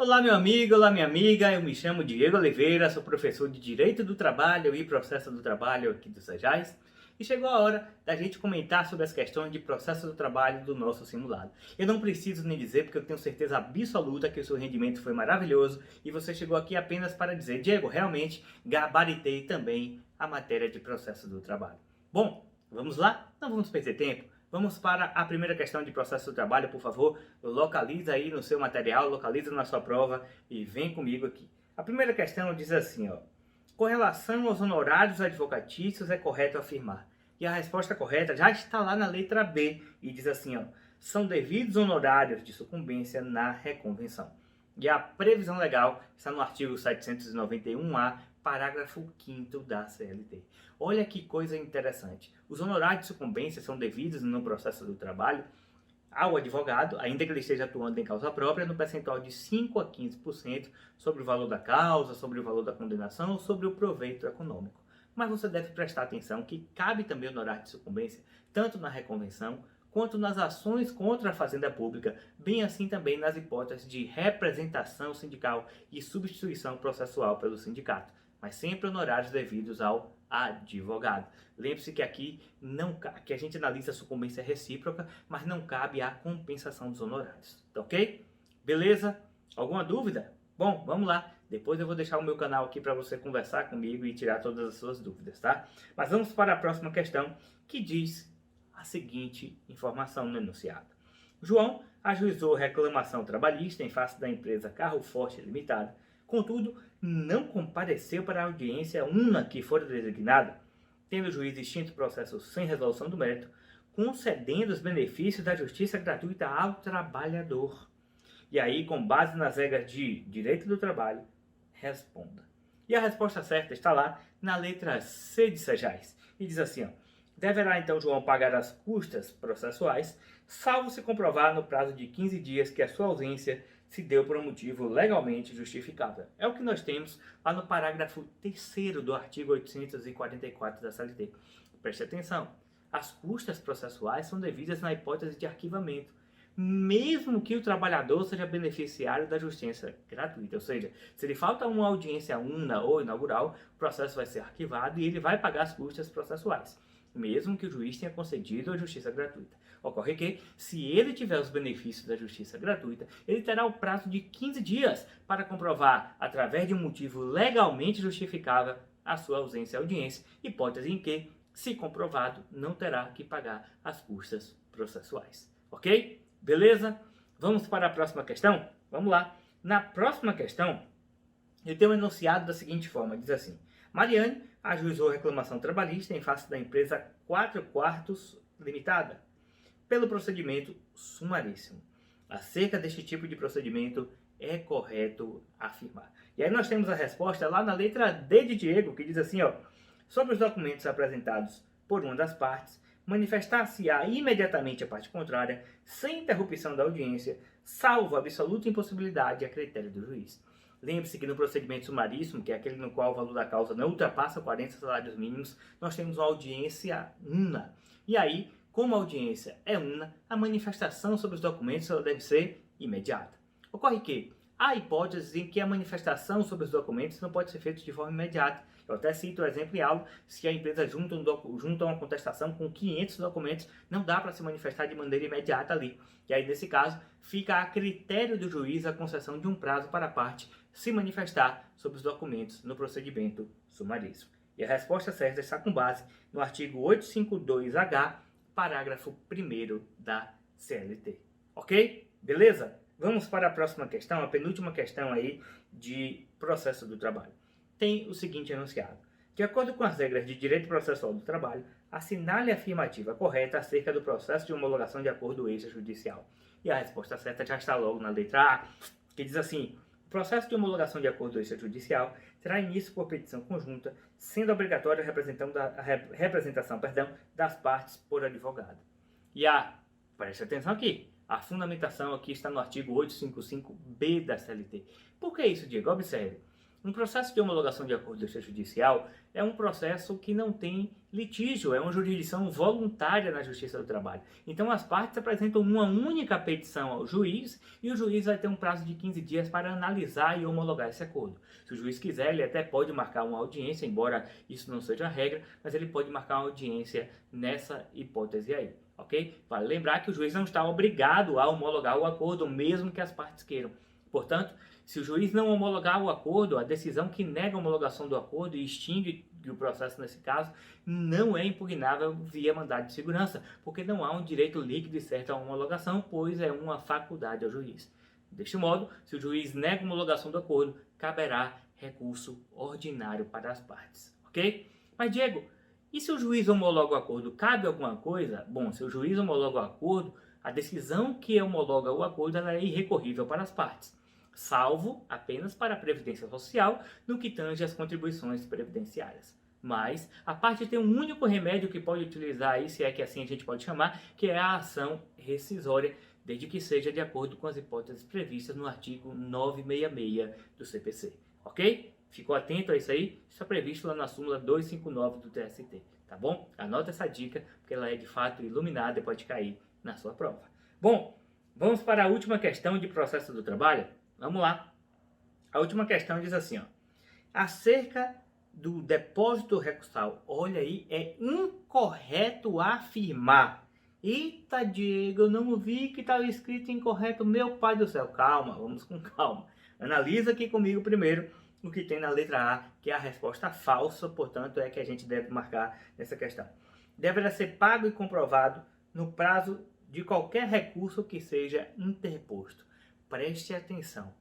Olá, meu amigo, olá, minha amiga. Eu me chamo Diego Oliveira, sou professor de Direito do Trabalho e Processo do Trabalho aqui do Sejais. E chegou a hora da gente comentar sobre as questões de processo do trabalho do nosso simulado. Eu não preciso nem dizer, porque eu tenho certeza absoluta que o seu rendimento foi maravilhoso e você chegou aqui apenas para dizer: Diego, realmente gabaritei também a matéria de processo do trabalho. Bom, vamos lá? Não vamos perder tempo. Vamos para a primeira questão de processo do trabalho, por favor. Localiza aí no seu material, localiza na sua prova e vem comigo aqui. A primeira questão diz assim, ó. Com relação aos honorários advocatícios, é correto afirmar. E a resposta correta já está lá na letra B e diz assim, ó. São devidos honorários de sucumbência na reconvenção. E a previsão legal está no artigo 791-A, parágrafo 5º da CLT. Olha que coisa interessante. Os honorários de sucumbência são devidos no processo do trabalho ao advogado, ainda que ele esteja atuando em causa própria, no percentual de 5 a 15% sobre o valor da causa, sobre o valor da condenação ou sobre o proveito econômico. Mas você deve prestar atenção que cabe também honorário de sucumbência, tanto na reconvenção quanto nas ações contra a fazenda pública, bem assim também nas hipóteses de representação sindical e substituição processual pelo sindicato, mas sempre honorários devidos ao advogado. Lembre-se que aqui que a gente analisa a sucumbência recíproca, mas não cabe a compensação dos honorários, tá ok? Beleza? Alguma dúvida? Bom, vamos lá. Depois eu vou deixar o meu canal aqui para você conversar comigo e tirar todas as suas dúvidas, tá? Mas vamos para a próxima questão, que diz a seguinte informação no enunciado. João ajuizou reclamação trabalhista em face da empresa Carro Forte Limitada, contudo, não compareceu para a audiência una que fora designada, tendo o juiz extinto o processo sem resolução do mérito, concedendo os benefícios da justiça gratuita ao trabalhador. E aí, com base nas regras de direito do trabalho, responda. E a resposta certa está lá na letra C de Sejais. E diz assim, ó. Deverá então João pagar as custas processuais, salvo se comprovar no prazo de 15 dias que a sua ausência se deu por um motivo legalmente justificável. É o que nós temos lá no parágrafo 3º do artigo 844 da CLT. Preste atenção. As custas processuais são devidas na hipótese de arquivamento, mesmo que o trabalhador seja beneficiário da justiça gratuita. Ou seja, se lhe falta uma audiência una ou inaugural, o processo vai ser arquivado e ele vai pagar as custas processuais, mesmo que o juiz tenha concedido a justiça gratuita. Ocorre que, se ele tiver os benefícios da justiça gratuita, ele terá o prazo de 15 dias para comprovar, através de um motivo legalmente justificável, a sua ausência à audiência, hipótese em que, se comprovado, não terá que pagar as custas processuais. Ok? Beleza? Vamos para a próxima questão? Vamos lá. Na próxima questão, eu tenho um enunciado da seguinte forma, diz assim. Mariane ajuizou reclamação trabalhista em face da empresa 4 Quartos Limitada, pelo procedimento sumaríssimo. Acerca deste tipo de procedimento, é correto afirmar. E aí nós temos a resposta lá na letra D de Diego, que diz assim, ó. Sobre os documentos apresentados por uma das partes, manifestar-se-á imediatamente a parte contrária, sem interrupção da audiência, salvo absoluta impossibilidade a critério do juiz. Lembre-se que no procedimento sumaríssimo, que é aquele no qual o valor da causa não ultrapassa 40 salários mínimos, nós temos uma audiência una. E aí, como a audiência é una, a manifestação sobre os documentos ela deve ser imediata. Ocorre que há hipóteses em que a manifestação sobre os documentos não pode ser feita de forma imediata. Eu até cito o exemplo em aula, se a empresa junta uma contestação com 500 documentos, não dá para se manifestar de maneira imediata ali. E aí, nesse caso, fica a critério do juiz a concessão de um prazo para a parte se manifestar sobre os documentos no procedimento sumaríssimo. E a resposta certa está com base no artigo 852-H, parágrafo 1º da CLT. Ok? Beleza? Vamos para a próxima questão, a penúltima questão aí de processo do trabalho. Tem o seguinte enunciado. De acordo com as regras de direito processual do trabalho, assinale a afirmativa correta acerca do processo de homologação de acordo extrajudicial. E a resposta certa já está logo na letra A, que diz assim: o processo de homologação de acordo extrajudicial terá início por petição conjunta, sendo obrigatória a representação das partes por advogado. E preste atenção aqui, a fundamentação aqui está no artigo 855-B da CLT. Por que isso, Diego? Observe. Um processo de homologação de acordo extrajudicial é um processo que não tem litígio, é uma jurisdição voluntária na Justiça do Trabalho. Então as partes apresentam uma única petição ao juiz e o juiz vai ter um prazo de 15 dias para analisar e homologar esse acordo. Se o juiz quiser, ele até pode marcar uma audiência, embora isso não seja a regra, mas ele pode marcar uma audiência nessa hipótese aí, ok? Vale lembrar que o juiz não está obrigado a homologar o acordo, mesmo que as partes queiram. Portanto, se o juiz não homologar o acordo, a decisão que nega a homologação do acordo e extingue o processo nesse caso, não é impugnável via mandado de segurança, porque não há um direito líquido e certo à homologação, pois é uma faculdade ao juiz. Deste modo, se o juiz nega a homologação do acordo, caberá recurso ordinário para as partes, ok? Mas Diego, e se o juiz homologa o acordo, cabe alguma coisa? Bom, se o juiz homologa o acordo, a decisão que homologa o acordo ela é irrecorrível para as partes, salvo apenas para a Previdência Social no que tange às contribuições previdenciárias. Mas a parte tem um único remédio que pode utilizar aí, se é que assim a gente pode chamar, que é a ação rescisória, desde que seja de acordo com as hipóteses previstas no artigo 966 do CPC, ok? Ficou atento a isso aí? Isso é previsto lá na súmula 259 do TST, tá bom? Anota essa dica, porque ela é de fato iluminada e pode cair na sua prova. Bom, vamos para a última questão de processo do trabalho? Vamos lá. A última questão diz assim, ó. Acerca do depósito recursal, olha aí, é incorreto afirmar. Eita, Diego, eu não vi que estava escrito incorreto, meu pai do céu. Calma, vamos com calma. Analisa aqui comigo primeiro o que tem na letra A, que é a resposta falsa, portanto, é que a gente deve marcar nessa questão. Deverá ser pago e comprovado no prazo de qualquer recurso que seja interposto. Preste atenção.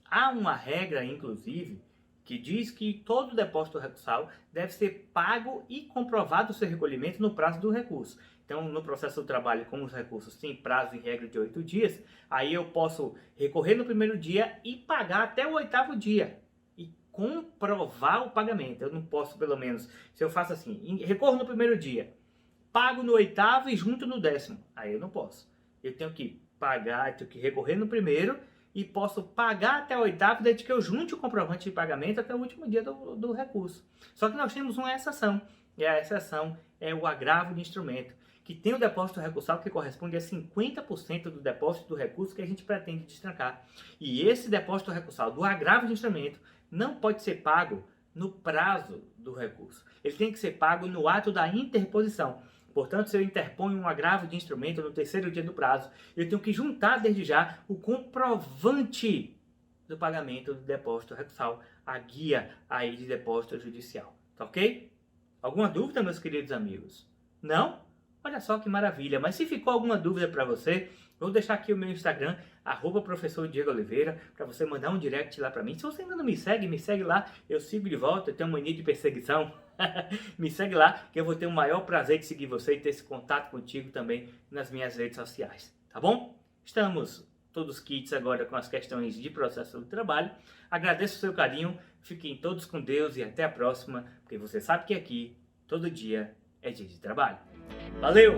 Há uma regra, inclusive, que diz que todo depósito recursal deve ser pago e comprovado o seu recolhimento no prazo do recurso. Então, no processo do trabalho, como os recursos têm prazo em regra de 8 dias, aí eu posso recorrer no primeiro dia e pagar até o 8º dia. E comprovar o pagamento. Eu não posso, pelo menos, se eu faço assim, recorro no primeiro dia, pago no 8º e junto no 10º. Aí eu não posso. Eu tenho que pagar, tenho que recorrer no primeiro e posso pagar até o 8º desde que eu junte o comprovante de pagamento até o último dia do recurso. Só que nós temos uma exceção, e a exceção é o agravo de instrumento, que tem o depósito recursal que corresponde a 50% do depósito do recurso que a gente pretende destrancar. E esse depósito recursal do agravo de instrumento não pode ser pago no prazo do recurso. Ele tem que ser pago no ato da interposição. Portanto, se eu interponho um agravo de instrumento no 3º dia do prazo, eu tenho que juntar desde já o comprovante do pagamento do depósito recursal, a guia aí de depósito judicial. Tá ok? Alguma dúvida, meus queridos amigos? Não? Olha só que maravilha. Mas se ficou alguma dúvida para você, vou deixar aqui o meu Instagram, @professor Diego Oliveira, para você mandar um direct lá para mim. Se você ainda não me segue lá, eu sigo de volta, eu tenho mania de perseguição. Me segue lá, que eu vou ter o maior prazer de seguir você e ter esse contato contigo também nas minhas redes sociais, tá bom? Estamos todos kits agora com as questões de processo do trabalho. Agradeço o seu carinho, fiquem todos com Deus e até a próxima, porque você sabe que aqui, todo dia, é dia de trabalho. Valeu!